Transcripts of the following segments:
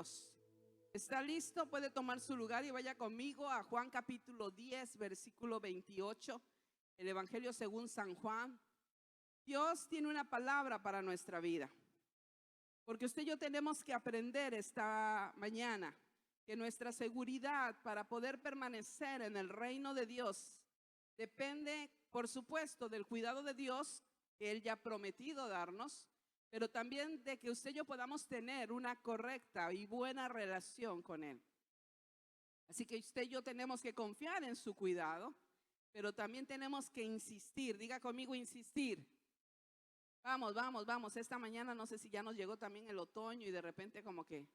Dios. ¿Está listo? Puede tomar su lugar y vaya conmigo a Juan capítulo 10, versículo 28, el Evangelio según San Juan. Dios tiene una palabra para nuestra vida, porque usted y yo tenemos que aprender esta mañana que nuestra seguridad para poder permanecer en el reino de Dios depende, por supuesto, del cuidado de Dios que Él ya ha prometido darnos, pero también de que usted y yo podamos tener una correcta y buena relación con Él. Así que usted y yo tenemos que confiar en su cuidado, pero también tenemos que insistir. Diga conmigo, insistir. Vamos, vamos, vamos. Esta mañana no sé si ya nos llegó también el otoño y de repente como que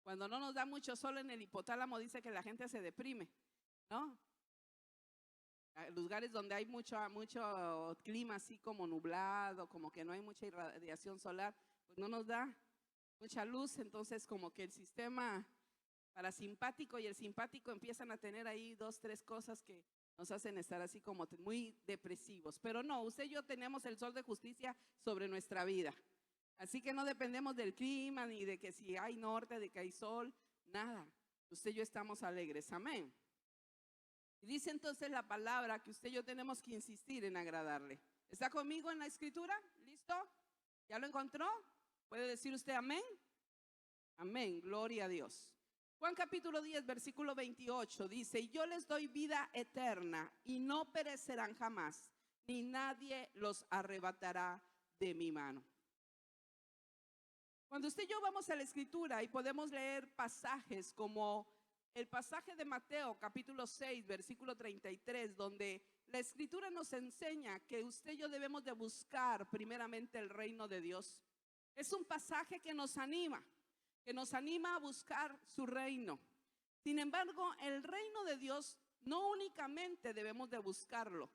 cuando no nos da mucho sol en el hipotálamo dice que la gente se deprime, ¿no? Lugares donde hay mucho clima así como nublado, como que no hay mucha irradiación solar, pues no nos da mucha luz, entonces como que el sistema parasimpático y el simpático empiezan a tener ahí 2, 3 cosas que nos hacen estar así como muy depresivos. Pero no, usted y yo tenemos el sol de justicia sobre nuestra vida. Así que no dependemos del clima, ni de que si hay norte, de que hay sol, nada. Usted y yo estamos alegres, amén. Y dice entonces la palabra que usted y yo tenemos que insistir en agradarle. ¿Está conmigo en la escritura? ¿Listo? ¿Ya lo encontró? ¿Puede decir usted amén? Amén, gloria a Dios. Juan capítulo 10, versículo 28 dice: y yo les doy vida eterna y no perecerán jamás, ni nadie los arrebatará de mi mano. Cuando usted y yo vamos a la escritura y podemos leer pasajes como el pasaje de Mateo capítulo 6 versículo 33, donde la escritura nos enseña que usted y yo debemos de buscar primeramente el reino de Dios. Es un pasaje que nos anima a buscar su reino. Sin embargo, el reino de Dios no únicamente debemos de buscarlo,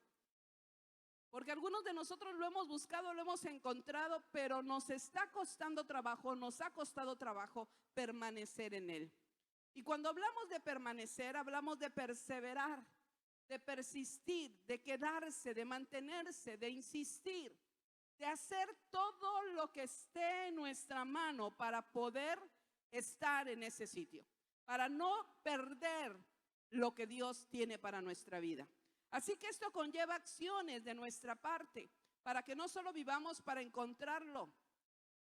porque algunos de nosotros lo hemos buscado, lo hemos encontrado, pero nos está costando trabajo, nos ha costado trabajo permanecer en él. Y cuando hablamos de permanecer, hablamos de perseverar, de persistir, de quedarse, de mantenerse, de insistir, de hacer todo lo que esté en nuestra mano para poder estar en ese sitio, para no perder lo que Dios tiene para nuestra vida. Así que esto conlleva acciones de nuestra parte, para que no solo vivamos para encontrarlo,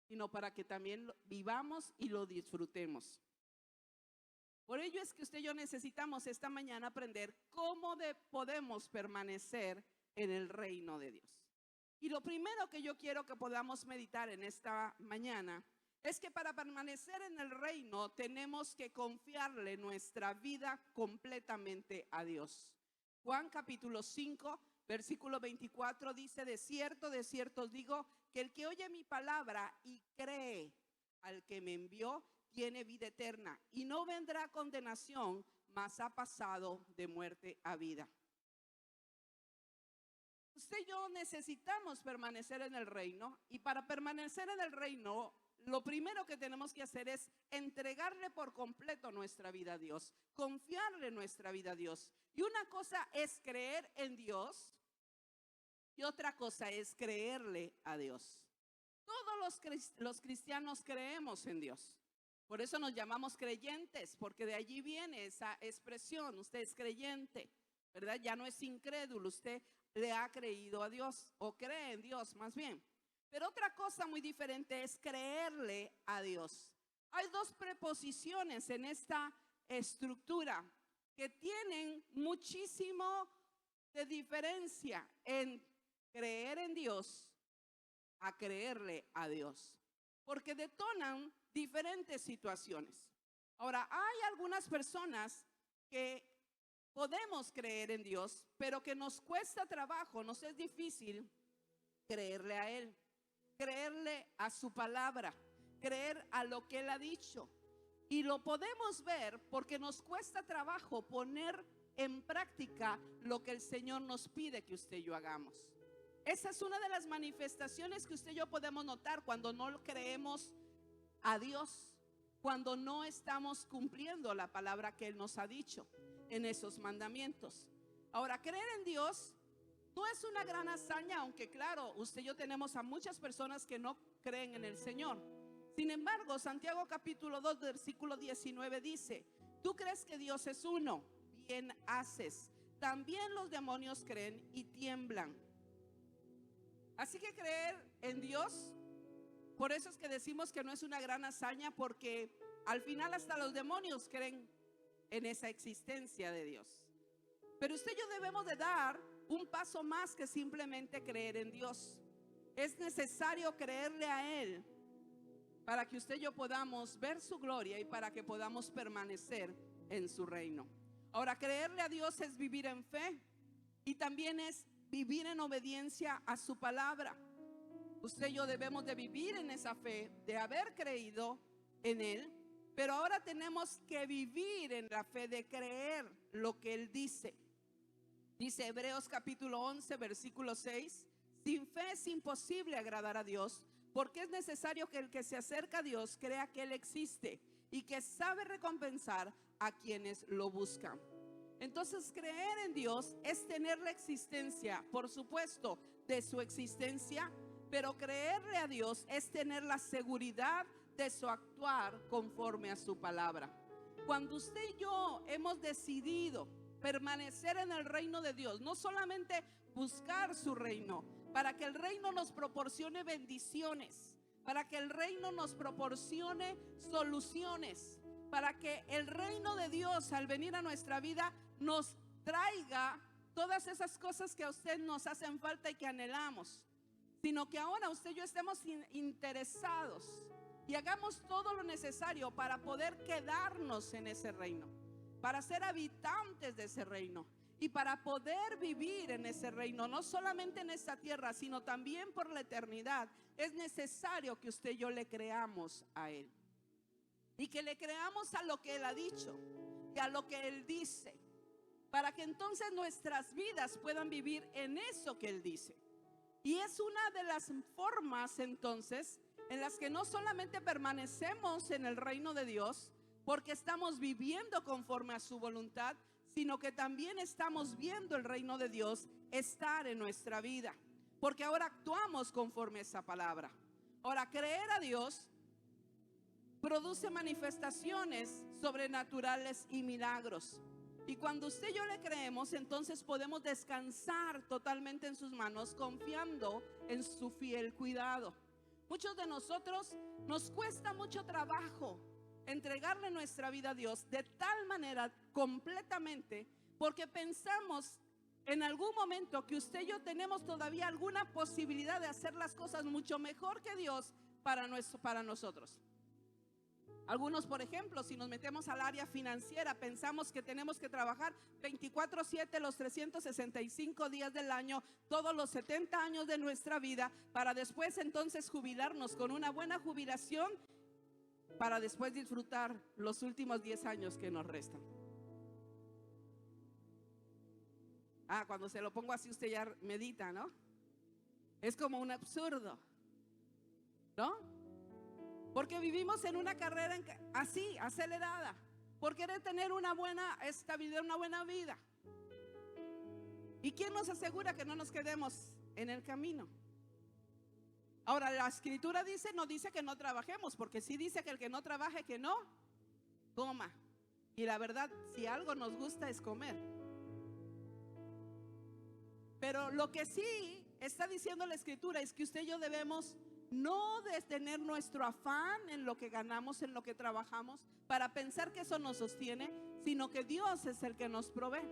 sino para que también vivamos y lo disfrutemos. Por ello es que usted y yo necesitamos esta mañana aprender cómo podemos permanecer en el reino de Dios. Y lo primero que yo quiero que podamos meditar en esta mañana es que para permanecer en el reino tenemos que confiarle nuestra vida completamente a Dios. Juan capítulo 5, versículo 24 dice: de cierto os digo, que el que oye mi palabra y cree al que me envió, tiene vida eterna y no vendrá a condenación, mas ha pasado de muerte a vida. Usted y yo necesitamos permanecer en el reino, y para permanecer en el reino, lo primero que tenemos que hacer es entregarle por completo nuestra vida a Dios, confiarle nuestra vida a Dios. Y una cosa es creer en Dios y otra cosa es creerle a Dios. Todos los cristianos creemos en Dios. Por eso nos llamamos creyentes, porque de allí viene esa expresión. Usted es creyente, ¿verdad? Ya no es incrédulo, usted le ha creído a Dios, o cree en Dios más bien. Pero otra cosa muy diferente es creerle a Dios. Hay dos preposiciones en esta estructura que tienen muchísimo de diferencia en creer en Dios a creerle a Dios, porque detonan diferentes situaciones. Ahora, hay algunas personas que podemos creer en Dios, pero que nos cuesta trabajo, nos es difícil creerle a Él, creerle a su palabra, creer a lo que Él ha dicho. Y lo podemos ver porque nos cuesta trabajo poner en práctica lo que el Señor nos pide que usted y yo hagamos. Esa es una de las manifestaciones que usted y yo podemos notar cuando no creemos a Dios, cuando no estamos cumpliendo la palabra que Él nos ha dicho en esos mandamientos. Ahora, creer en Dios no es una gran hazaña, aunque claro, usted y yo tenemos a muchas personas que no creen en el Señor. Sin embargo, Santiago capítulo 2, versículo 19 dice: tú crees que Dios es uno, bien haces. También los demonios creen y tiemblan. Así que creer en Dios, por eso es que decimos que no es una gran hazaña, porque al final hasta los demonios creen en esa existencia de Dios. Pero usted y yo debemos de dar un paso más que simplemente creer en Dios. Es necesario creerle a Él para que usted y yo podamos ver su gloria y para que podamos permanecer en su reino. Ahora, creerle a Dios es vivir en fe y también es vivir en obediencia a su palabra. Usted y yo debemos de vivir en esa fe, de haber creído en Él, pero ahora tenemos que vivir en la fe de creer lo que Él dice. Dice Hebreos capítulo 11, versículo 6: sin fe es imposible agradar a Dios, porque es necesario que el que se acerca a Dios crea que Él existe y que sabe recompensar a quienes lo buscan. Entonces, creer en Dios es tener la existencia, por supuesto, de su existencia, pero creerle a Dios es tener la seguridad de su actuar conforme a su palabra. Cuando usted y yo hemos decidido permanecer en el reino de Dios, no solamente buscar su reino, para que el reino nos proporcione bendiciones, para que el reino nos proporcione soluciones, para que el reino de Dios al venir a nuestra vida nos traiga todas esas cosas que a usted nos hacen falta y que anhelamos, sino que ahora usted y yo estemos interesados y hagamos todo lo necesario para poder quedarnos en ese reino, para ser habitantes de ese reino y para poder vivir en ese reino, no solamente en esta tierra, sino también por la eternidad. Es necesario que usted y yo le creamos a Él y que le creamos a lo que Él ha dicho y a lo que Él dice, para que entonces nuestras vidas puedan vivir en eso que Él dice. Y es una de las formas entonces en las que no solamente permanecemos en el reino de Dios porque estamos viviendo conforme a su voluntad, sino que también estamos viendo el reino de Dios estar en nuestra vida, porque ahora actuamos conforme a esa palabra. Ahora, creer a Dios produce manifestaciones sobrenaturales y milagros. Y cuando usted y yo le creemos, entonces podemos descansar totalmente en sus manos, confiando en su fiel cuidado. Muchos de nosotros nos cuesta mucho trabajo entregarle nuestra vida a Dios de tal manera completamente, porque pensamos en algún momento que usted y yo tenemos todavía alguna posibilidad de hacer las cosas mucho mejor que Dios para nosotros. Algunos, por ejemplo, si nos metemos al área financiera, pensamos que tenemos que trabajar 24/7 los 365 días del año, todos los 70 años de nuestra vida, para después entonces jubilarnos con una buena jubilación, para después disfrutar los últimos 10 años que nos restan. Cuando se lo pongo así usted ya medita, ¿no? Es como un absurdo, ¿no? Porque vivimos en una carrera así, acelerada, por querer tener una buena estabilidad, una buena vida. ¿Y quién nos asegura que no nos quedemos en el camino? Ahora, la escritura dice, no dice que no trabajemos, porque sí dice que el que no trabaje, que no coma. Y la verdad, si algo nos gusta es comer. Pero lo que sí está diciendo la escritura es que usted y yo debemos no detener nuestro afán en lo que ganamos, en lo que trabajamos, para pensar que eso nos sostiene, sino que Dios es el que nos provee.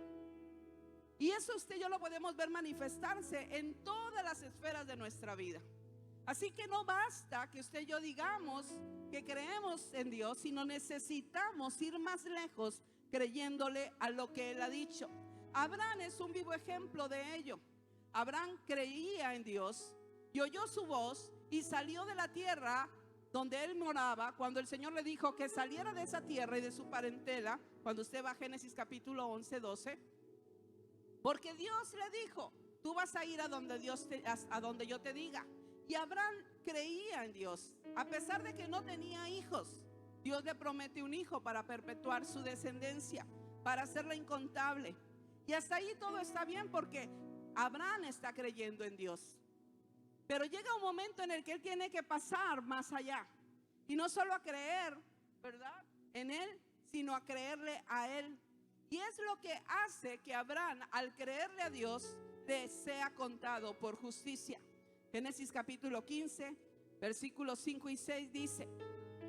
Y eso usted y yo lo podemos ver manifestarse en todas las esferas de nuestra vida. Así que no basta que usted y yo digamos que creemos en Dios, sino necesitamos ir más lejos creyéndole a lo que Él ha dicho. Abraham es un vivo ejemplo de ello. Abraham creía en Dios y oyó su voz y salió de la tierra donde él moraba, cuando el Señor le dijo que saliera de esa tierra y de su parentela. Cuando usted va a Génesis capítulo 11, 12, porque Dios le dijo, tú vas a ir a donde yo te diga. Y Abraham creía en Dios, a pesar de que no tenía hijos. Dios le promete un hijo para perpetuar su descendencia, para hacerla incontable. Y hasta ahí todo está bien, porque Abraham está creyendo en Dios. Pero llega un momento en el que él tiene que pasar más allá. Y no solo a creer, ¿verdad?, en Él, sino a creerle a Él. Y es lo que hace que Abraham, al creerle a Dios, le sea contado por justicia. Génesis capítulo 15, versículos 5 y 6 dice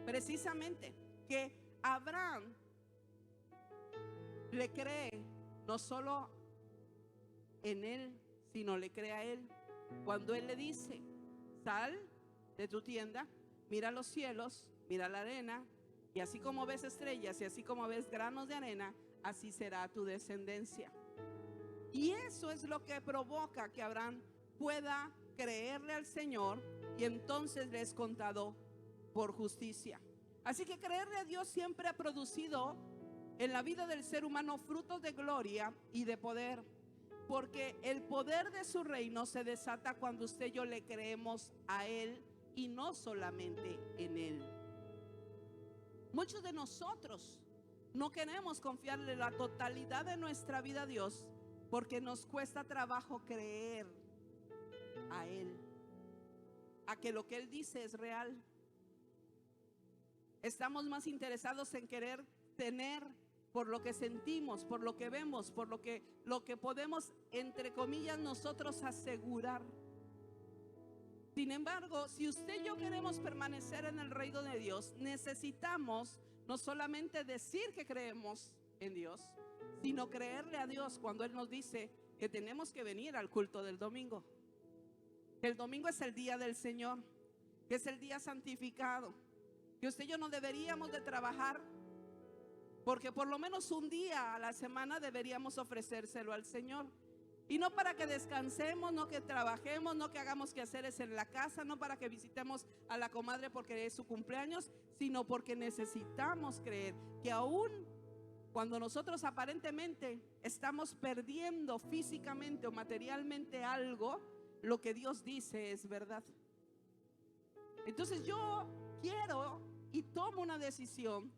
precisamente que Abraham le cree no solo en Él, sino le cree a Él. Cuando Él le dice: sal de tu tienda, mira los cielos, mira la arena, y así como ves estrellas y así como ves granos de arena, así será tu descendencia. Y eso es lo que provoca que Abraham pueda creerle al Señor, y entonces le es contado por justicia. Así que creerle a Dios siempre ha producido en la vida del ser humano frutos de gloria y de poder, porque el poder de su reino se desata cuando usted y yo le creemos a Él y no solamente en Él. Muchos de nosotros no queremos confiarle la totalidad de nuestra vida a Dios porque nos cuesta trabajo creer a Él, a que lo que Él dice es real. Estamos más interesados en querer tener por lo que sentimos, por lo que vemos, por lo que podemos, entre comillas, nosotros asegurar. Sin embargo, si usted y yo queremos permanecer en el reino de Dios, necesitamos no solamente decir que creemos en Dios, sino creerle a Dios cuando Él nos dice que tenemos que venir al culto del domingo. Que el domingo es el día del Señor, que es el día santificado, que usted y yo no deberíamos de trabajar, porque por lo menos un día a la semana deberíamos ofrecérselo al Señor. Y no para que descansemos, no que trabajemos, no que hagamos quehaceres en la casa, no para que visitemos a la comadre porque es su cumpleaños, sino porque necesitamos creer que aún cuando nosotros aparentemente estamos perdiendo físicamente o materialmente algo, lo que Dios dice es verdad. Entonces yo quiero y tomo una decisión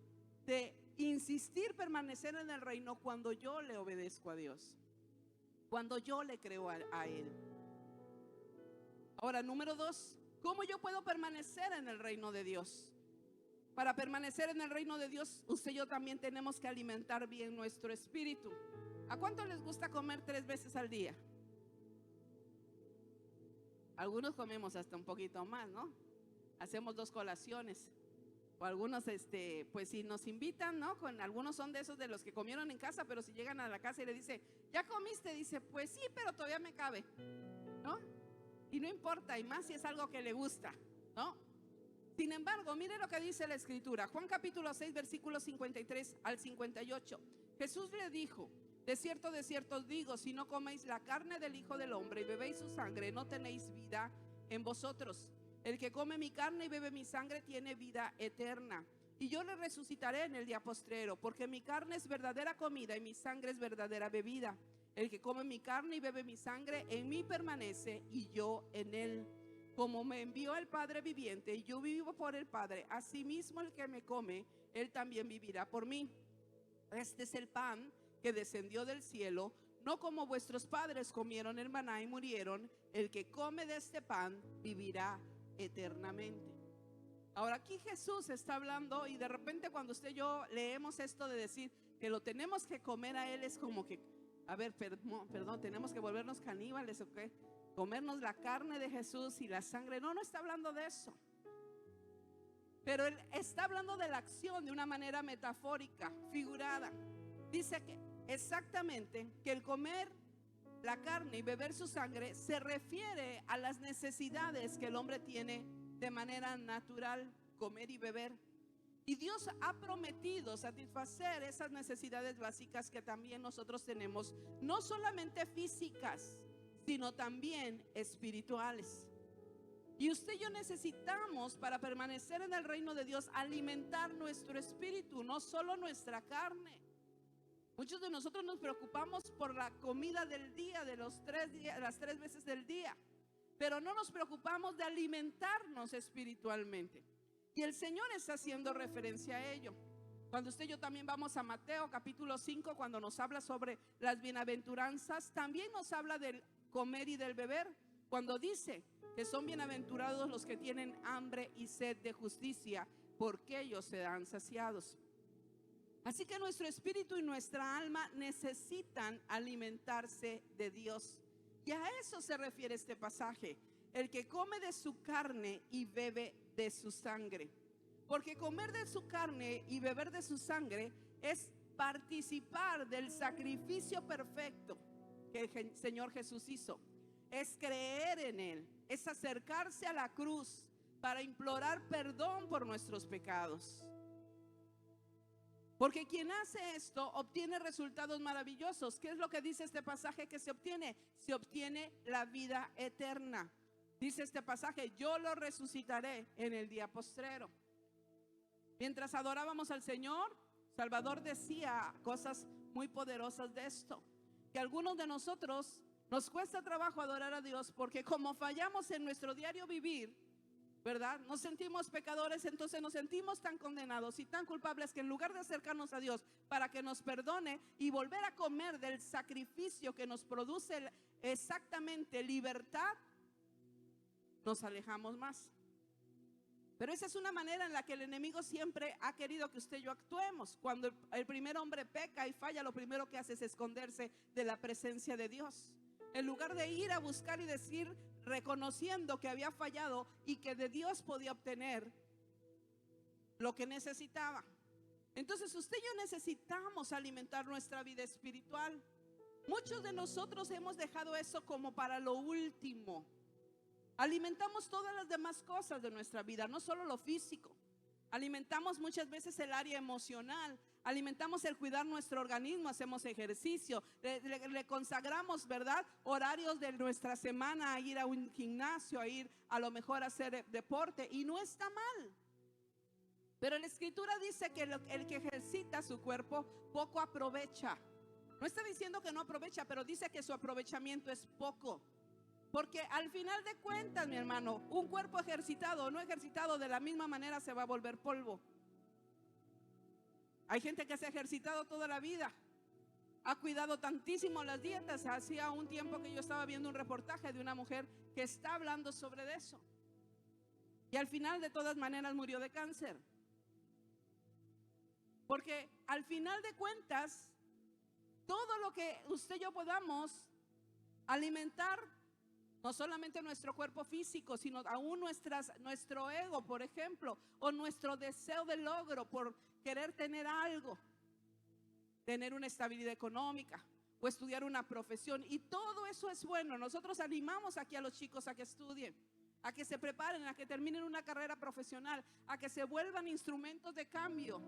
de insistir, permanecer en el reino cuando yo le obedezco a Dios, cuando yo le creo a Él. Ahora, número 2, ¿cómo yo puedo permanecer en el reino de Dios? Para permanecer en el reino de Dios, usted y yo también tenemos que alimentar bien nuestro espíritu. ¿A cuánto les gusta comer 3 veces al día? Algunos comemos hasta un poquito más, ¿no? Hacemos 2 colaciones. O algunos, pues si nos invitan, ¿no? Algunos son de esos de los que comieron en casa, pero si llegan a la casa y le dice: ¿ya comiste? Dice: pues sí, pero todavía me cabe, ¿no? Y no importa, y más si es algo que le gusta, ¿no? Sin embargo, mire lo que dice la Escritura. Juan capítulo 6, versículos 53 al 58. Jesús le dijo: de cierto os digo, si no coméis la carne del Hijo del Hombre y bebéis su sangre, no tenéis vida en vosotros. El que come mi carne y bebe mi sangre tiene vida eterna, y yo le resucitaré en el día postrero, porque mi carne es verdadera comida y mi sangre es verdadera bebida. El que come mi carne y bebe mi sangre en mí permanece y yo en él. Como me envió el Padre viviente y yo vivo por el Padre, asimismo el que me come, él también vivirá por mí. Este es el pan que descendió del cielo, no como vuestros padres comieron el maná y murieron. El que come de este pan vivirá eternamente. Ahora aquí Jesús está hablando, y de repente cuando usted y yo leemos esto de decir que lo tenemos que comer a Él, es como que, a ver, perdón, tenemos que volvernos caníbales, ¿o qué? Comernos la carne de Jesús y la sangre. No está hablando de eso. Pero Él está hablando de la acción de una manera metafórica, figurada. Dice que exactamente que el comer la carne y beber su sangre se refiere a las necesidades que el hombre tiene de manera natural, comer y beber. Y Dios ha prometido satisfacer esas necesidades básicas que también nosotros tenemos, no solamente físicas, sino también espirituales. Y usted y yo necesitamos, para permanecer en el reino de Dios, alimentar nuestro espíritu, no solo nuestra carne. Muchos de nosotros nos preocupamos por la comida del día, de las 3 veces del día, pero no nos preocupamos de alimentarnos espiritualmente. Y el Señor está haciendo referencia a ello. Cuando usted y yo también vamos a Mateo capítulo 5, cuando nos habla sobre las bienaventuranzas, también nos habla del comer y del beber, cuando dice que son bienaventurados los que tienen hambre y sed de justicia, porque ellos serán saciados. Así que nuestro espíritu y nuestra alma necesitan alimentarse de Dios. Y a eso se refiere este pasaje: el que come de su carne y bebe de su sangre. Porque comer de su carne y beber de su sangre es participar del sacrificio perfecto que el Señor Jesús hizo. Es creer en Él, es acercarse a la cruz para implorar perdón por nuestros pecados. Porque quien hace esto obtiene resultados maravillosos. ¿Qué es lo que dice este pasaje que se obtiene? Se obtiene la vida eterna. Dice este pasaje: yo lo resucitaré en el día postrero. Mientras adorábamos al Señor, Salvador decía cosas muy poderosas de esto, que a algunos de nosotros nos cuesta trabajo adorar a Dios porque como fallamos en nuestro diario vivir, ¿verdad? Nos sentimos pecadores, entonces nos sentimos tan condenados y tan culpables que en lugar de acercarnos a Dios para que nos perdone y volver a comer del sacrificio que nos produce exactamente libertad, nos alejamos más. Pero esa es una manera en la que el enemigo siempre ha querido que usted y yo actuemos. Cuando el primer hombre peca y falla, lo primero que hace es esconderse de la presencia de Dios. En lugar de ir a buscar y decir, reconociendo que había fallado y que de Dios podía obtener lo que necesitaba. Entonces usted y yo necesitamos alimentar nuestra vida espiritual. Muchos de nosotros hemos dejado eso como para lo último. Alimentamos todas las demás cosas de nuestra vida, no solo lo físico. Alimentamos muchas veces el área emocional, alimentamos el cuidar nuestro organismo, hacemos ejercicio, le consagramos, ¿verdad?, horarios de nuestra semana a ir a un gimnasio, a ir a lo mejor a hacer deporte, y no está mal. Pero la Escritura dice que el que ejercita su cuerpo poco aprovecha. No está diciendo que no aprovecha, pero dice que su aprovechamiento es poco. Porque al final de cuentas, mi hermano, un cuerpo ejercitado o no ejercitado de la misma manera se va a volver polvo. Hay gente que se ha ejercitado toda la vida, ha cuidado tantísimo las dietas. Hacía un tiempo que yo estaba viendo un reportaje de una mujer que está hablando sobre eso. Y al final de todas maneras murió de cáncer. Porque al final de cuentas, todo lo que usted y yo podamos alimentar, no solamente nuestro cuerpo físico, sino aún nuestro ego, por ejemplo, o nuestro deseo de logro por querer tener algo, tener una estabilidad económica o estudiar una profesión. Y todo eso es bueno. Nosotros animamos aquí a los chicos a que estudien, a que se preparen, a que terminen una carrera profesional, a que se vuelvan instrumentos de cambio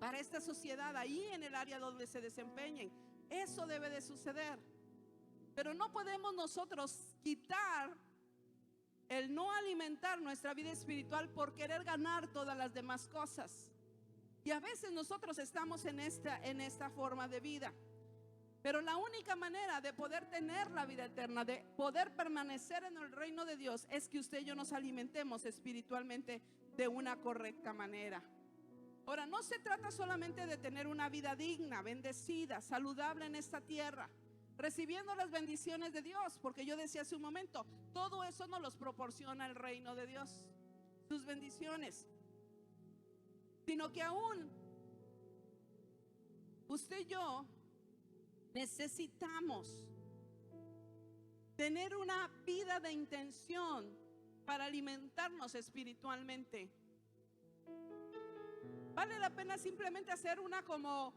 para esta sociedad, ahí en el área donde se desempeñen. Eso debe de suceder. Pero no podemos nosotros quitar el no alimentar nuestra vida espiritual por querer ganar todas las demás cosas. Y a veces nosotros estamos en esta forma de vida. Pero la única manera de poder tener la vida eterna, de poder permanecer en el reino de Dios, es que usted y yo nos alimentemos espiritualmente de una correcta manera. Ahora, no se trata solamente de tener una vida digna, bendecida, saludable en esta tierra, recibiendo las bendiciones de Dios, porque yo decía hace un momento, todo eso nos los proporciona el reino de Dios, sus bendiciones, sino que aún usted y yo necesitamos tener una vida de intención para alimentarnos espiritualmente. Vale la pena simplemente hacer como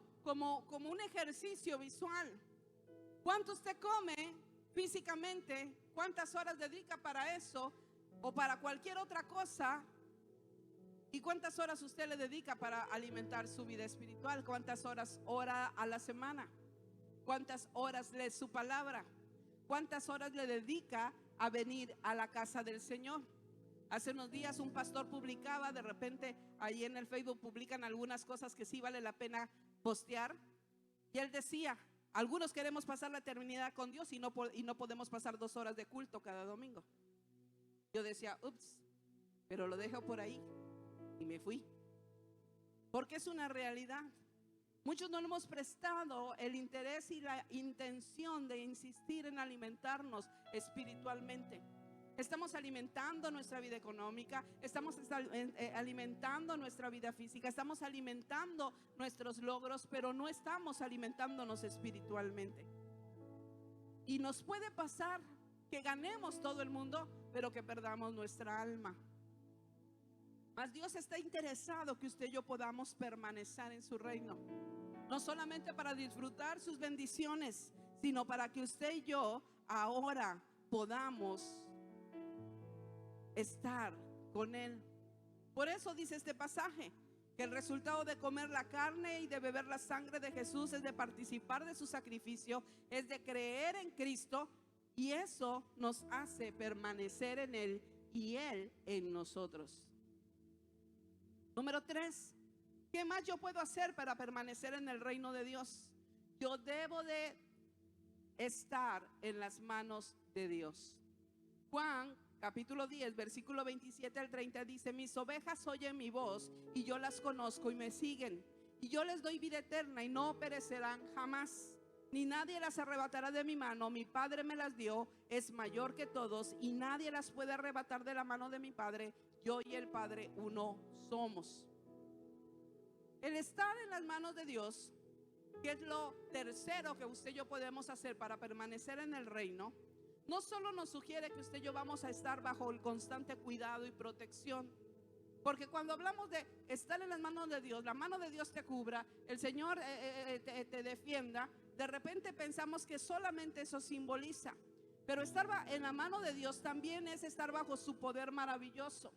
un ejercicio visual. ¿Cuánto usted come físicamente? ¿Cuántas horas dedica para eso o para cualquier otra cosa? ¿Y cuántas horas usted le dedica para alimentar su vida espiritual? ¿Cuántas horas ora a la semana? ¿Cuántas horas lee su palabra? ¿Cuántas horas le dedica a venir a la casa del Señor? Hace unos días un pastor publicaba, de repente ahí en el Facebook publican algunas cosas que sí vale la pena postear, y él decía: algunos queremos pasar la eternidad con Dios y no podemos pasar 2 horas de culto cada domingo. Yo decía, ups, pero lo dejo por ahí y me fui. Porque es una realidad. Muchos no hemos prestado el interés y la intención de insistir en alimentarnos espiritualmente. Estamos alimentando nuestra vida económica, estamos alimentando nuestra vida física, estamos alimentando nuestros logros, pero no estamos alimentándonos espiritualmente. Y nos puede pasar que ganemos todo el mundo, pero que perdamos nuestra alma. Mas Dios está interesado que usted y yo podamos permanecer en su reino, no solamente para disfrutar sus bendiciones, sino para que usted y yo ahora podamos estar con Él. Por eso dice este pasaje que el resultado de comer la carne y de beber la sangre de Jesús es de participar de su sacrificio, es de creer en Cristo, y eso nos hace permanecer en Él y Él en nosotros. Número 3, ¿qué más yo puedo hacer para permanecer en el reino de Dios? Yo debo de estar en las manos de Dios. Juan capítulo 10, versículo 27 al 30 dice: mis ovejas oyen mi voz y yo las conozco y me siguen, y yo les doy vida eterna y no perecerán jamás, ni nadie las arrebatará de mi mano. Mi Padre me las dio, es mayor que todos, y nadie las puede arrebatar de la mano de mi Padre. Yo y el Padre uno somos. El estar en las manos de Dios, que es lo tercero que usted y yo podemos hacer para permanecer en el reino, no solo nos sugiere que usted y yo vamos a estar bajo el constante cuidado y protección, porque cuando hablamos de estar en las manos de Dios, la mano de Dios te cubra, el Señor te defienda, de repente pensamos que solamente eso simboliza, pero estar en la mano de Dios también es estar bajo su poder maravilloso.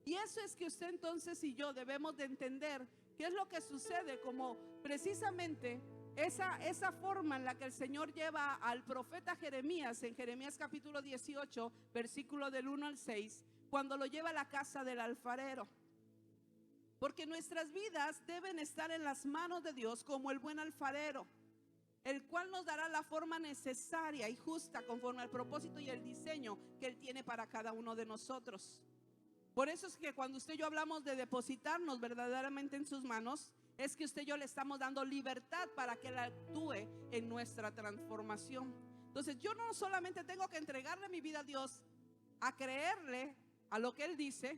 Y eso es que usted entonces y yo debemos de entender qué es lo que sucede, como precisamente esa forma en la que el Señor lleva al profeta Jeremías en Jeremías capítulo 18, versículo del 1 al 6, cuando lo lleva a la casa del alfarero. Porque nuestras vidas deben estar en las manos de Dios como el buen alfarero, el cual nos dará la forma necesaria y justa conforme al propósito y el diseño que Él tiene para cada uno de nosotros. Por eso es que cuando usted y yo hablamos de depositarnos verdaderamente en sus manos, es que usted y yo le estamos dando libertad para que Él actúe en nuestra transformación. Entonces yo no solamente tengo que entregarle mi vida a Dios, a creerle a lo que Él dice,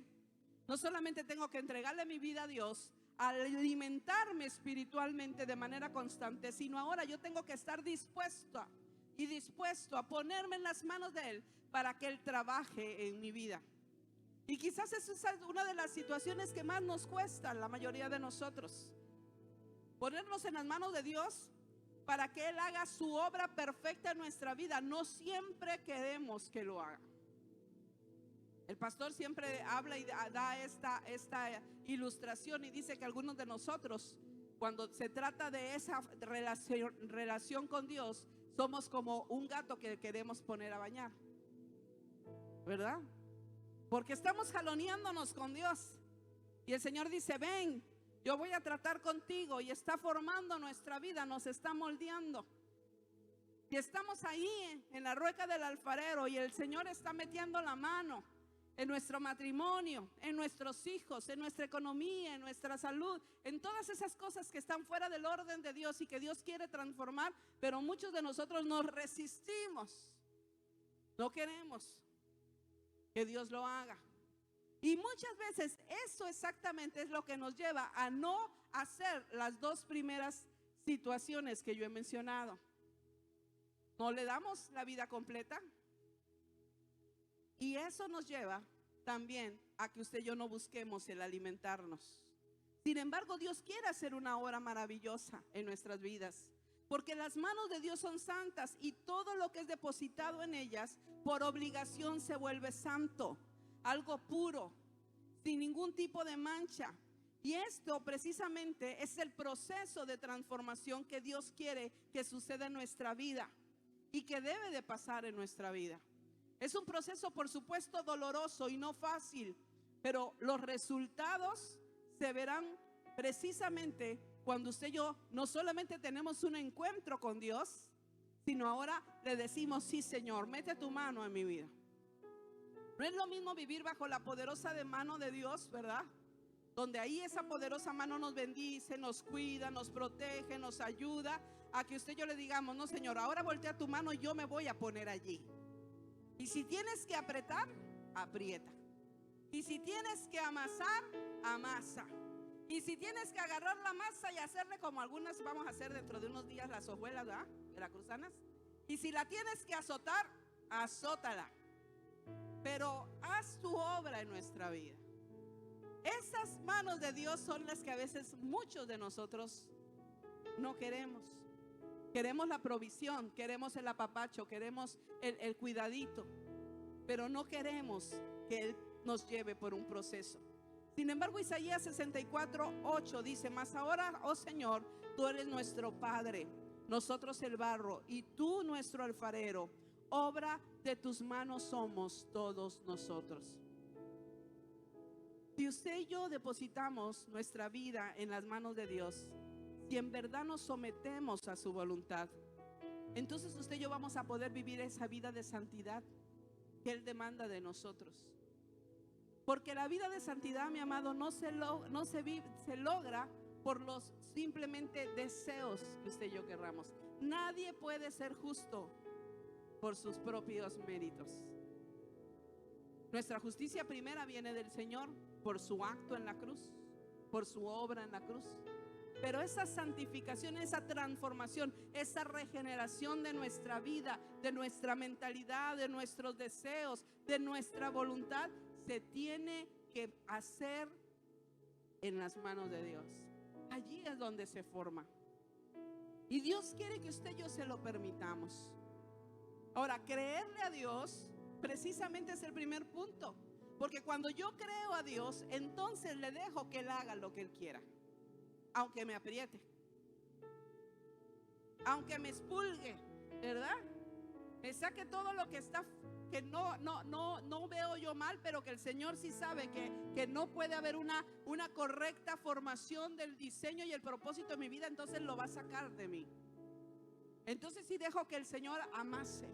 no solamente tengo que entregarle mi vida a Dios, a alimentarme espiritualmente de manera constante, sino ahora yo tengo que estar dispuesto a ponerme en las manos de Él para que Él trabaje en mi vida. Y quizás esa es una de las situaciones que más nos cuesta a la mayoría de nosotros, ponernos en las manos de Dios para que Él haga su obra perfecta en nuestra vida. No siempre queremos que lo haga. El pastor siempre habla y da esta ilustración y dice que algunos de nosotros, cuando se trata de esa relación con Dios, somos como un gato que queremos poner a bañar, ¿verdad? Porque estamos jaloneándonos con Dios y el Señor dice: ven, yo voy a tratar contigo, y está formando nuestra vida, nos está moldeando. Y estamos ahí en la rueca del alfarero y el Señor está metiendo la mano en nuestro matrimonio, en nuestros hijos, en nuestra economía, en nuestra salud, en todas esas cosas que están fuera del orden de Dios y que Dios quiere transformar, pero muchos de nosotros nos resistimos. No queremos que Dios lo haga. Y muchas veces eso exactamente es lo que nos lleva a no hacer las dos primeras situaciones que yo he mencionado. No le damos la vida completa. Y eso nos lleva también a que usted y yo no busquemos el alimentarnos. Sin embargo, Dios quiere hacer una obra maravillosa en nuestras vidas, porque las manos de Dios son santas y todo lo que es depositado en ellas por obligación se vuelve santo, algo puro, sin ningún tipo de mancha. Y esto precisamente es el proceso de transformación que Dios quiere que suceda en nuestra vida y que debe de pasar en nuestra vida. Es un proceso, por supuesto, doloroso y no fácil, pero los resultados se verán precisamente cuando usted y yo no solamente tenemos un encuentro con Dios, sino ahora le decimos: sí, Señor, mete tu mano en mi vida. No es lo mismo vivir bajo la poderosa mano de Dios, ¿verdad? Donde ahí esa poderosa mano nos bendice, nos cuida, nos protege, nos ayuda, a que usted y yo le digamos: no, Señor, ahora voltea tu mano y yo me voy a poner allí. Y si tienes que apretar, aprieta. Y si tienes que amasar, amasa. Y si tienes que agarrar la masa y hacerle como algunas vamos a hacer dentro de unos días, las hojuelas, ¿verdad? Veracruzanas. Y si la tienes que azotar, azótala. Pero haz tu obra en nuestra vida. Esas manos de Dios son las que a veces muchos de nosotros no queremos. Queremos la provisión, queremos el apapacho, queremos el cuidadito, pero no queremos que Él nos lleve por un proceso. Sin embargo, Isaías 64:8 dice: mas ahora, oh Señor, tú eres nuestro Padre, nosotros el barro, y tú nuestro alfarero. Obra de tus manos somos todos nosotros. Si usted y yo depositamos nuestra vida en las manos de Dios, si en verdad nos sometemos a su voluntad, entonces usted y yo vamos a poder vivir esa vida de santidad que Él demanda de nosotros. Porque la vida de santidad, mi amado, no se logra por los simplemente deseos que usted y yo querramos. Nadie puede ser justo por sus propios méritos. Nuestra justicia primera viene del Señor por su acto en la cruz, por su obra en la cruz. Pero esa santificación, esa transformación, esa regeneración de nuestra vida, de nuestra mentalidad, de nuestros deseos, de nuestra voluntad, se tiene que hacer en las manos de Dios. Allí es donde se forma. Y Dios quiere que usted y yo se lo permitamos. Ahora, creerle a Dios precisamente es el primer punto. Porque cuando yo creo a Dios, entonces le dejo que Él haga lo que Él quiera. Aunque me apriete, aunque me expulgue, ¿verdad? Me saque todo lo que está, que no veo yo mal, pero que el Señor sí sabe que no puede haber una correcta formación del diseño y el propósito de mi vida, entonces lo va a sacar de mí. Entonces sí dejo que el Señor amase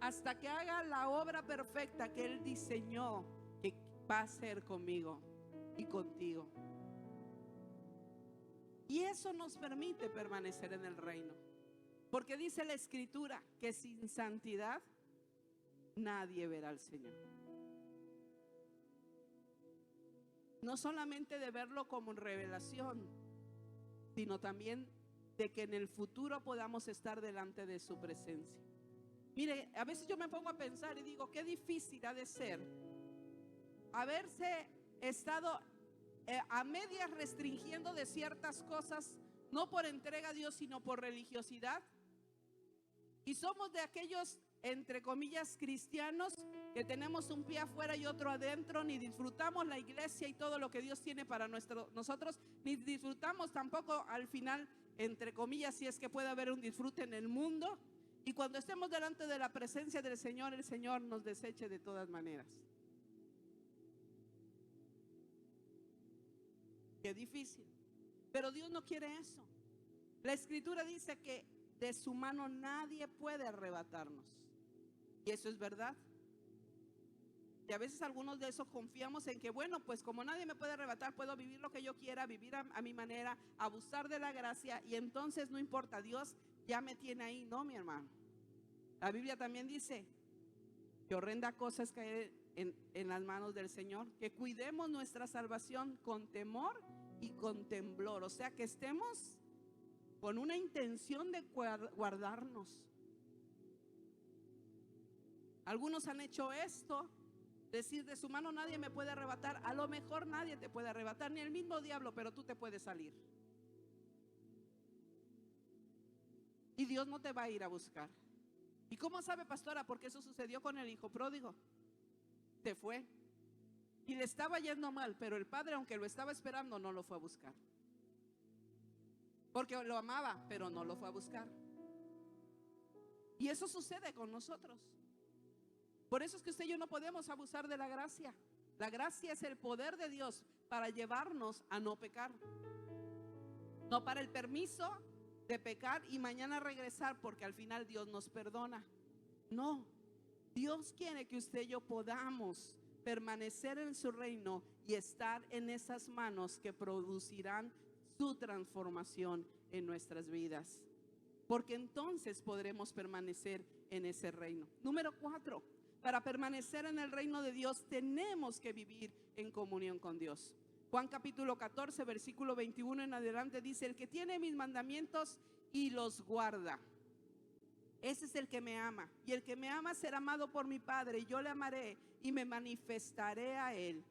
hasta que haga la obra perfecta que Él diseñó que va a hacer conmigo y contigo. Y eso nos permite permanecer en el reino. Porque dice la Escritura que sin santidad nadie verá al Señor. No solamente de verlo como revelación, sino también de que en el futuro podamos estar delante de su presencia. Mire, a veces yo me pongo a pensar y digo, qué difícil ha de ser haberse estado a medias restringiendo de ciertas cosas, no por entrega a Dios, sino por religiosidad. Y somos de aquellos, entre comillas, cristianos que tenemos un pie afuera y otro adentro, ni disfrutamos la iglesia y todo lo que Dios tiene para nosotros, ni disfrutamos tampoco al final, entre comillas, si es que puede haber un disfrute en el mundo. Y cuando estemos delante de la presencia del Señor, el Señor nos deseche de todas maneras. Qué difícil. Pero Dios no quiere eso. La Escritura dice que de su mano nadie puede arrebatarnos. Y eso es verdad. Y a veces algunos de esos confiamos en que, bueno, pues como nadie me puede arrebatar, puedo vivir lo que yo quiera, vivir a mi manera, abusar de la gracia, y entonces no importa, Dios ya me tiene ahí. No, mi hermano. La Biblia también dice que horrenda cosa es caer en las manos del Señor, que cuidemos nuestra salvación con temor y con temblor. O sea, que estemos con una intención de guardarnos. Algunos han hecho esto, decir de su mano nadie me puede arrebatar. A lo mejor nadie te puede arrebatar, ni el mismo diablo, pero tú te puedes salir. Y Dios no te va a ir a buscar. ¿Y cómo sabe, pastora? Porque eso sucedió con el hijo pródigo. Se fue y le estaba yendo mal, pero el padre, aunque lo estaba esperando, no lo fue a buscar. Porque lo amaba, pero no lo fue a buscar. Y eso sucede con nosotros. Por eso es que usted y yo no podemos abusar de la gracia. La gracia es el poder de Dios para llevarnos a no pecar. No para el permiso de pecar y mañana regresar, porque al final Dios nos perdona. No, Dios quiere que usted y yo podamos permanecer en su reino y estar en esas manos que producirán su transformación en nuestras vidas, porque entonces podremos permanecer en ese reino. Número 4, Para permanecer en el reino de Dios tenemos que vivir en comunión con Dios. Juan capítulo 14, versículo 21 en adelante dice: el que tiene mis mandamientos y los guarda, ese es el que me ama. Y el que me ama será amado por mi Padre, y yo le amaré y me manifestaré a él.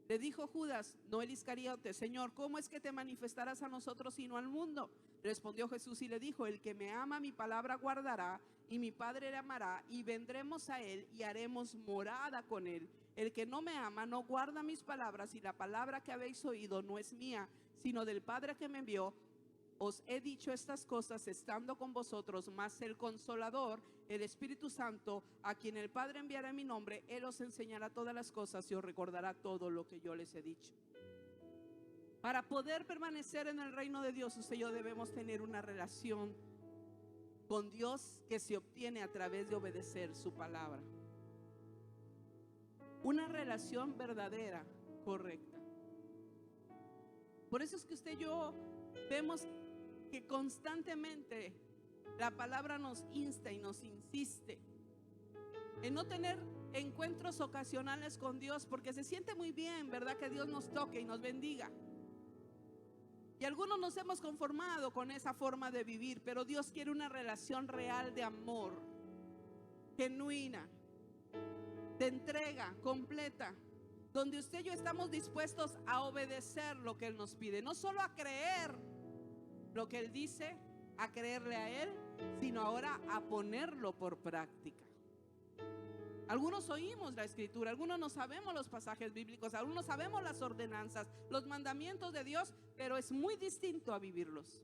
Le dijo Judas, no el Iscariote: Señor, ¿cómo es que te manifestarás a nosotros y no al mundo? Respondió Jesús y le dijo: el que me ama mi palabra guardará, y mi Padre le amará, y vendremos a él y haremos morada con él. El que no me ama no guarda mis palabras, y la palabra que habéis oído no es mía, sino del Padre que me envió. Os he dicho estas cosas estando con vosotros, mas el Consolador, el Espíritu Santo, a quien el Padre enviará en mi nombre, Él os enseñará todas las cosas y os recordará todo lo que yo les he dicho. Para poder permanecer en el reino de Dios, usted y yo debemos tener una relación con Dios que se obtiene a través de obedecer su palabra. Una relación verdadera, correcta. Por eso es que usted y yo vemos que constantemente la palabra nos insta y nos insiste en no tener encuentros ocasionales con Dios, porque se siente muy bien, ¿verdad?, que Dios nos toque y nos bendiga. Y algunos nos hemos conformado con esa forma de vivir, pero Dios quiere una relación real de amor, genuina, de entrega completa, donde usted y yo estamos dispuestos a obedecer lo que Él nos pide, no solo a creer lo que Él dice, a creerle a Él, sino ahora a ponerlo por práctica. Algunos oímos la escritura, algunos no sabemos los pasajes bíblicos, algunos sabemos las ordenanzas, los mandamientos de Dios, pero es muy distinto a vivirlos.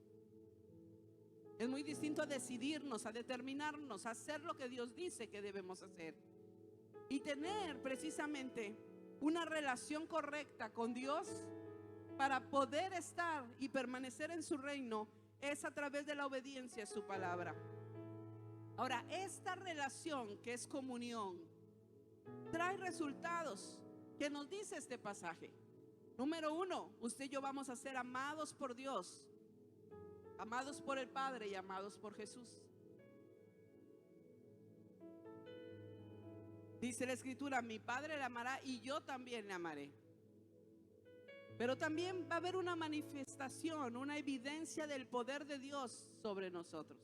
Es muy distinto a decidirnos, a determinarnos, a hacer lo que Dios dice que debemos hacer. Y tener precisamente una relación correcta con Dios para poder estar y permanecer en su reino es a través de la obediencia a su palabra. Ahora, esta relación que es comunión trae resultados que nos dice este pasaje. Número 1, usted y yo vamos a ser amados por Dios, amados por el Padre y amados por Jesús. Dice la escritura: mi Padre le amará y yo también le amaré. Pero también va a haber una manifestación, una evidencia del poder de Dios sobre nosotros.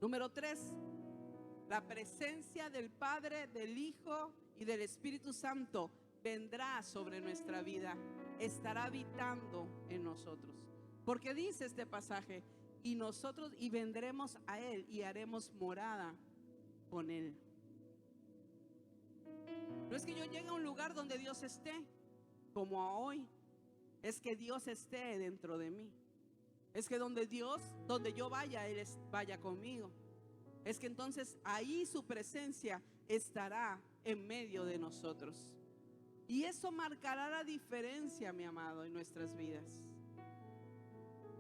Número 3, la presencia del Padre, del Hijo y del Espíritu Santo vendrá sobre nuestra vida, estará habitando en nosotros. Porque dice este pasaje: y nosotros y vendremos a Él y haremos morada con Él. No es que yo llegue a un lugar donde Dios esté, como a hoy. Es que Dios esté dentro de mí. Es que donde yo vaya, Él vaya conmigo. Es que entonces ahí su presencia estará en medio de nosotros. Y eso marcará la diferencia, mi amado, en nuestras vidas.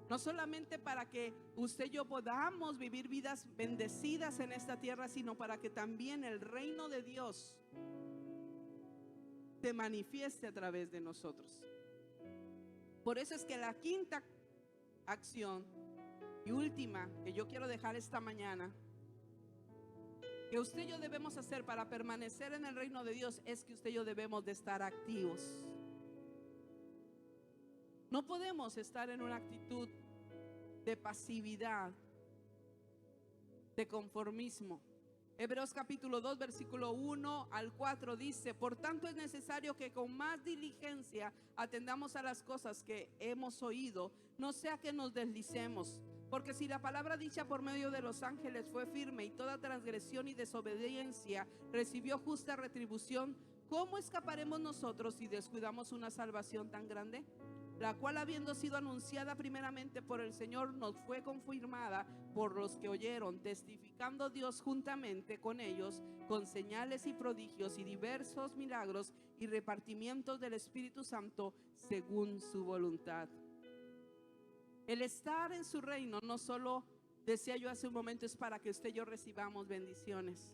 No solamente para que usted y yo podamos vivir vidas bendecidas en esta tierra, sino para que también el reino de Dios se manifieste a través de nosotros. Por eso es que la quinta acción y última que yo quiero dejar esta mañana, que usted y yo debemos hacer para permanecer en el reino de Dios, es que usted y yo debemos de estar activos. No podemos estar en una actitud de pasividad, de conformismo. Hebreos capítulo 2, versículo 1 al 4 dice: por tanto es necesario que con más diligencia atendamos a las cosas que hemos oído, no sea que nos deslicemos. Porque si la palabra dicha por medio de los ángeles fue firme, y toda transgresión y desobediencia recibió justa retribución, ¿cómo escaparemos nosotros si descuidamos una salvación tan grande? La cual, habiendo sido anunciada primeramente por el Señor, nos fue confirmada por los que oyeron, testificando Dios juntamente con ellos, con señales y prodigios y diversos milagros y repartimientos del Espíritu Santo según su voluntad. El estar en su reino no solo, decía yo hace un momento, es para que usted y yo recibamos bendiciones.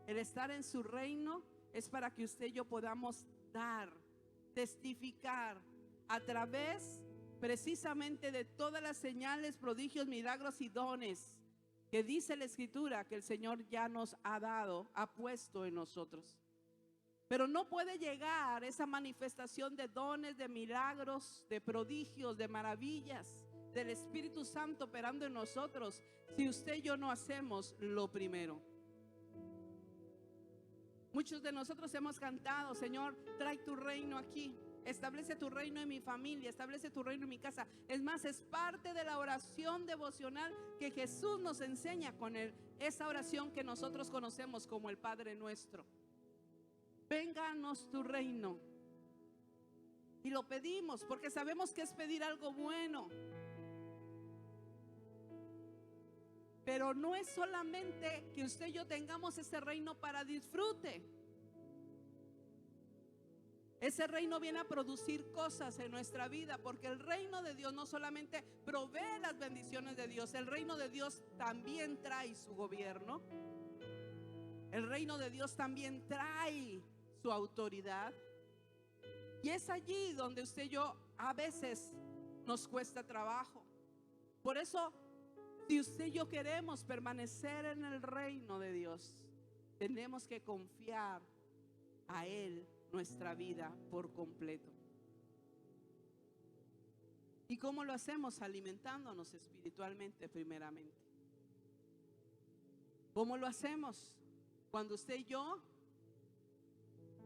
El estar en su reino es para que usted y yo podamos dar, testificar a través precisamente de todas las señales, prodigios, milagros y dones que dice la Escritura que el Señor ya nos ha dado, ha puesto en nosotros. Pero no puede llegar esa manifestación de dones, de milagros, de prodigios, de maravillas, del Espíritu Santo operando en nosotros, si usted y yo no hacemos lo primero. Muchos de nosotros hemos cantado: Señor, trae tu reino aquí, establece tu reino en mi familia, establece tu reino en mi casa. Es más, es parte de la oración devocional que Jesús nos enseña con esa oración que nosotros conocemos como el Padre Nuestro. Vénganos tu reino. Y lo pedimos porque sabemos que es pedir algo bueno. Pero no es solamente que usted y yo tengamos ese reino para disfrute. Ese reino viene a producir cosas en nuestra vida, porque el reino de Dios no solamente provee las bendiciones de Dios, el reino de Dios también trae su gobierno. El reino de Dios también trae su autoridad. Y es allí donde usted y yo a veces nos cuesta trabajo. Por eso, si usted y yo queremos permanecer en el reino de Dios, tenemos que confiar a Él nuestra vida por completo. ¿Y cómo lo hacemos? Alimentándonos espiritualmente primeramente. ¿Cómo lo hacemos? Cuando usted y yo,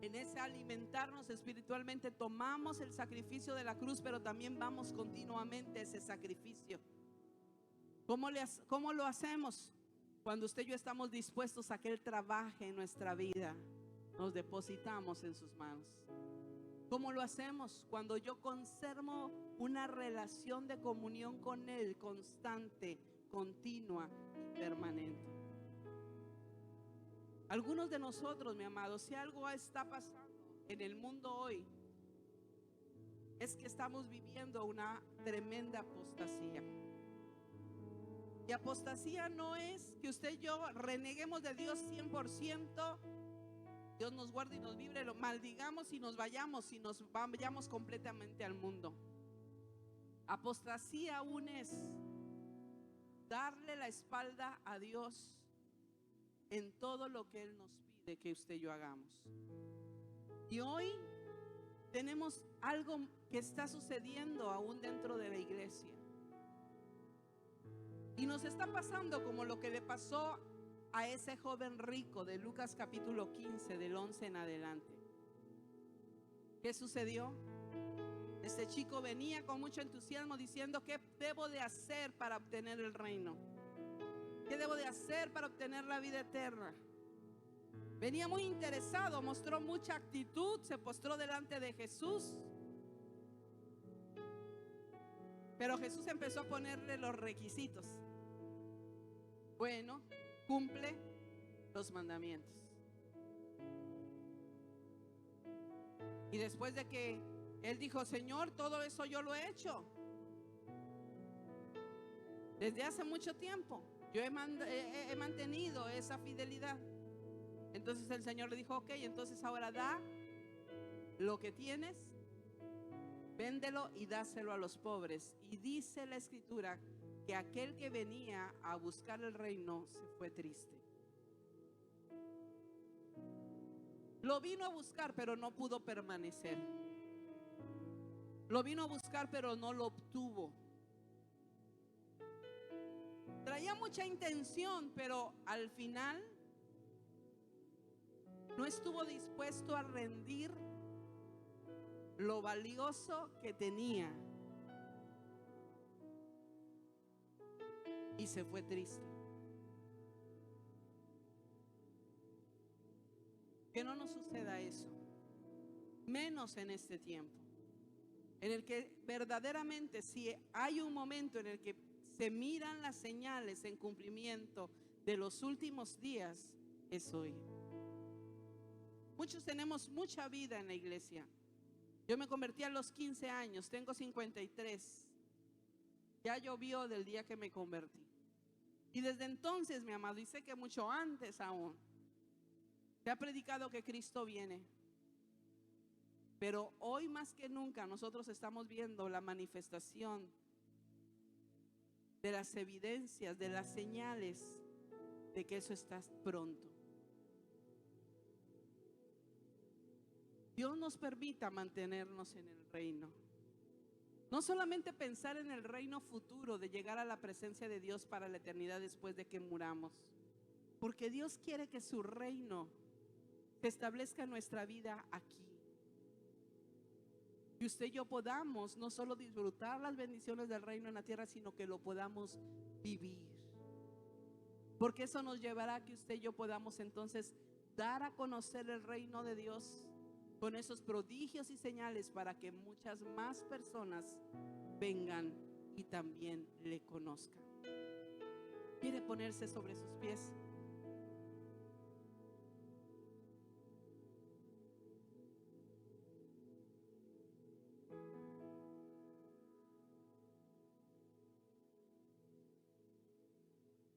en ese alimentarnos espiritualmente, tomamos el sacrificio de la cruz, pero también vamos continuamente a ese sacrificio. ¿Cómo lo hacemos? Cuando usted y yo estamos dispuestos a que Él trabaje en nuestra vida, nos depositamos en sus manos. ¿Cómo lo hacemos? Cuando yo conservo una relación de comunión con Él constante, continua y permanente. Algunos de nosotros, mi amado, si algo está pasando en el mundo hoy, es que estamos viviendo una tremenda apostasía. Y apostasía no es que usted y yo reneguemos de Dios 100%, Dios nos guarde y nos libre, lo maldigamos y nos vayamos completamente al mundo. Apostasía aún es darle la espalda a Dios en todo lo que Él nos pide que usted y yo hagamos. Y hoy tenemos algo que está sucediendo aún dentro de la iglesia. Y nos está pasando como lo que le pasó a ese joven rico de Lucas capítulo 15, del 11 en adelante. ¿Qué sucedió? Este chico venía con mucho entusiasmo diciendo: ¿qué debo de hacer para obtener el reino? ¿Qué debo de hacer para obtener la vida eterna? Venía muy interesado, mostró mucha actitud, se postró delante de Jesús. Pero Jesús empezó a ponerle los requisitos. Bueno, cumple los mandamientos. Y después de que él dijo: Señor, todo eso yo lo he hecho desde hace mucho tiempo. Yo he mantenido esa fidelidad. Entonces el Señor le dijo: ok, entonces ahora da lo que tienes, véndelo y dáselo a los pobres. Y dice la Escritura que aquel que venía a buscar el reino se fue triste. Lo vino a buscar, pero no pudo permanecer. Lo vino a buscar, pero no lo obtuvo. Traía mucha intención, pero al final no estuvo dispuesto a rendir lo valioso que tenía. Y se fue triste. Que no nos suceda eso, menos en este tiempo, en el que verdaderamente, si hay un momento en el que se miran las señales en cumplimiento de los últimos días, es hoy. Muchos tenemos mucha vida en la iglesia. Yo me convertí a los 15 años, tengo 53. Ya llovió del día que me convertí. Y desde entonces, mi amado, y sé que mucho antes aún, se ha predicado que Cristo viene. Pero hoy más que nunca nosotros estamos viendo la manifestación de las evidencias, de las señales de que eso está pronto. Dios nos permita mantenernos en el reino. No solamente pensar en el reino futuro de llegar a la presencia de Dios para la eternidad después de que muramos, porque Dios quiere que su reino se establezca en nuestra vida aquí. Y usted y yo podamos no solo disfrutar las bendiciones del reino en la tierra, sino que lo podamos vivir. Porque eso nos llevará a que usted y yo podamos entonces dar a conocer el reino de Dios con esos prodigios y señales para que muchas más personas vengan y también le conozcan. ¿Quiere ponerse sobre sus pies?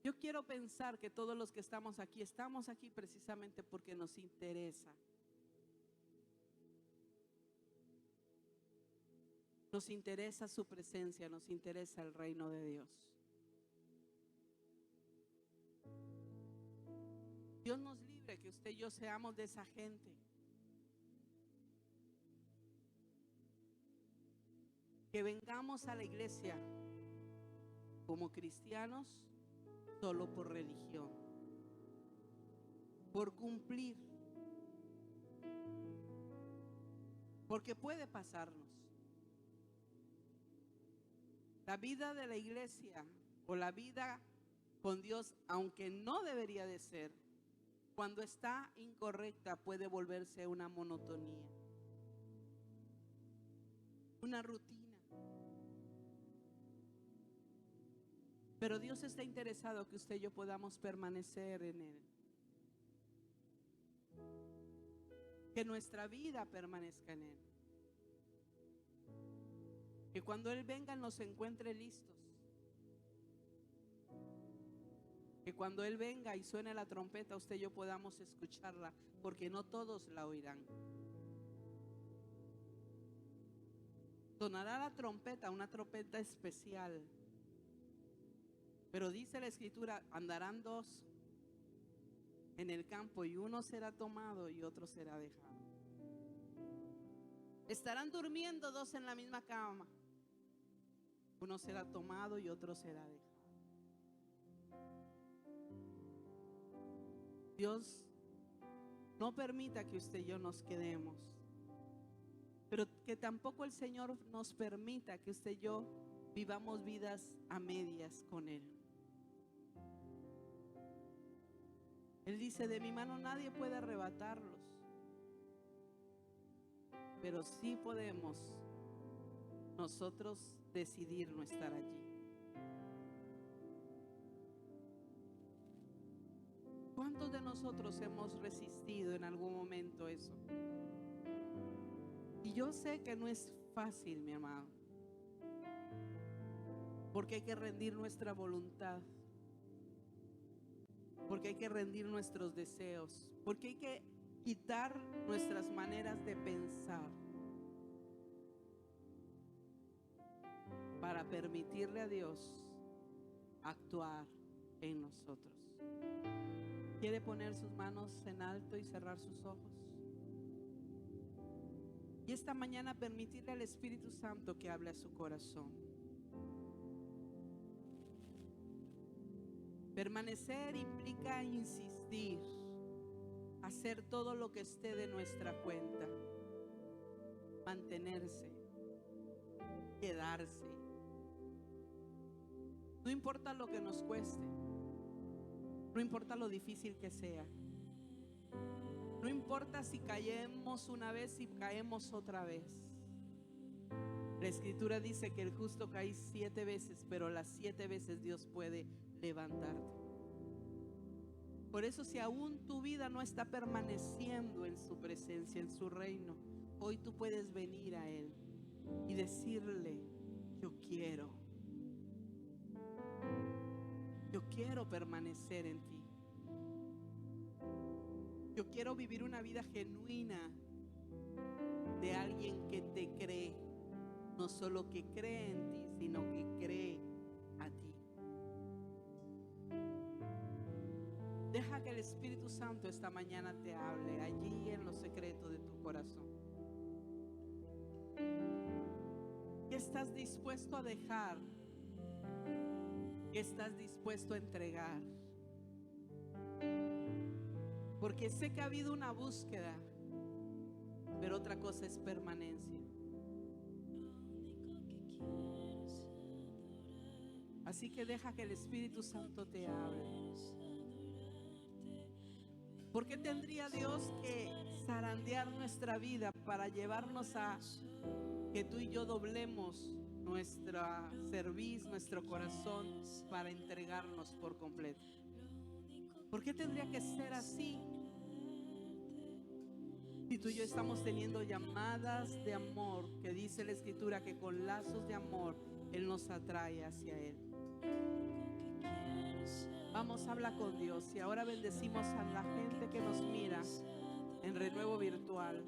Yo quiero pensar que todos los que estamos aquí precisamente porque nos interesa. Nos interesa su presencia, nos interesa el reino de Dios. Dios nos libre que usted y yo seamos de esa gente que vengamos a la iglesia como cristianos solo por religión, por cumplir, porque puede pasarnos. La vida de la iglesia o la vida con Dios, aunque no debería de ser, cuando está incorrecta puede volverse una monotonía, una rutina. Pero Dios está interesado que usted y yo podamos permanecer en Él, que nuestra vida permanezca en Él, que cuando Él venga nos encuentre listos, que cuando Él venga y suene la trompeta usted y yo podamos escucharla, porque no todos la oirán. Sonará la trompeta, una trompeta especial, pero dice la escritura, andarán dos en el campo y uno será tomado y otro será dejado. Estarán durmiendo dos en la misma cama, uno será tomado y otro será dejado. Dios no permita que usted y yo nos quedemos, pero que tampoco el Señor nos permita que usted y yo vivamos vidas a medias con Él. Él dice, de mi mano nadie puede arrebatarlos, pero sí podemos nosotros decidir no estar allí. ¿Cuántos de nosotros hemos resistido en algún momento eso? Y yo sé que no es fácil, mi amado, porque hay que rendir nuestra voluntad, porque hay que rendir nuestros deseos, porque hay que quitar nuestras maneras de pensar para permitirle a Dios actuar en nosotros. ¿Quiere poner sus manos en alto y cerrar sus ojos? Y esta mañana permitirle al Espíritu Santo que hable a su corazón. Permanecer implica insistir, hacer todo lo que esté de nuestra cuenta, mantenerse, quedarse. No importa lo que nos cueste, no importa lo difícil que sea, no importa si caemos una vez y caemos otra vez. La Escritura dice que el justo cae 7 veces, pero las 7 veces Dios puede levantarte. Por eso, si aún tu vida no está permaneciendo en su presencia, en su reino, hoy tú puedes venir a Él y decirle, yo quiero permanecer en ti. Yo quiero vivir una vida genuina de alguien que te cree, no solo que cree en ti, sino que cree a ti. Espíritu Santo esta mañana te hable allí en lo secreto de tu corazón. ¿Qué estás dispuesto a dejar? ¿Qué estás dispuesto a entregar? Porque sé que ha habido una búsqueda, pero otra cosa es permanencia. Así que deja que el Espíritu Santo te hable. ¿Por qué tendría Dios que zarandear nuestra vida para llevarnos a que tú y yo doblemos nuestra cerviz, nuestro corazón, para entregarnos por completo? ¿Por qué tendría que ser así? Si tú y yo estamos teniendo llamadas de amor, que dice la Escritura que con lazos de amor Él nos atrae hacia Él. Vamos, habla con Dios. Y ahora bendecimos a la gente que nos mira en Renuevo Virtual.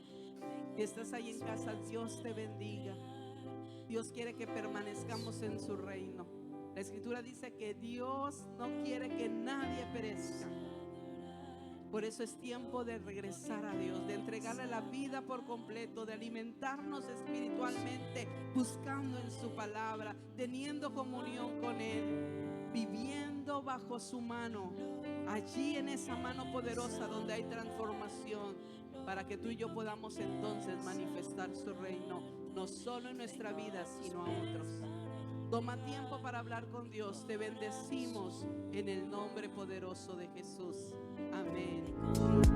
Si estás ahí en casa, Dios te bendiga. Dios quiere que permanezcamos en su reino. La Escritura dice que Dios no quiere que nadie perezca. Por eso es tiempo de regresar a Dios, de entregarle la vida por completo, de alimentarnos espiritualmente, buscando en su palabra, teniendo comunión con Él, viviendo bajo su mano, allí en esa mano poderosa donde hay transformación, para que tú y yo podamos entonces manifestar su reino, no solo en nuestra vida, sino a otros. Toma tiempo para hablar con Dios. Te bendecimos en el nombre poderoso de Jesús. Amén.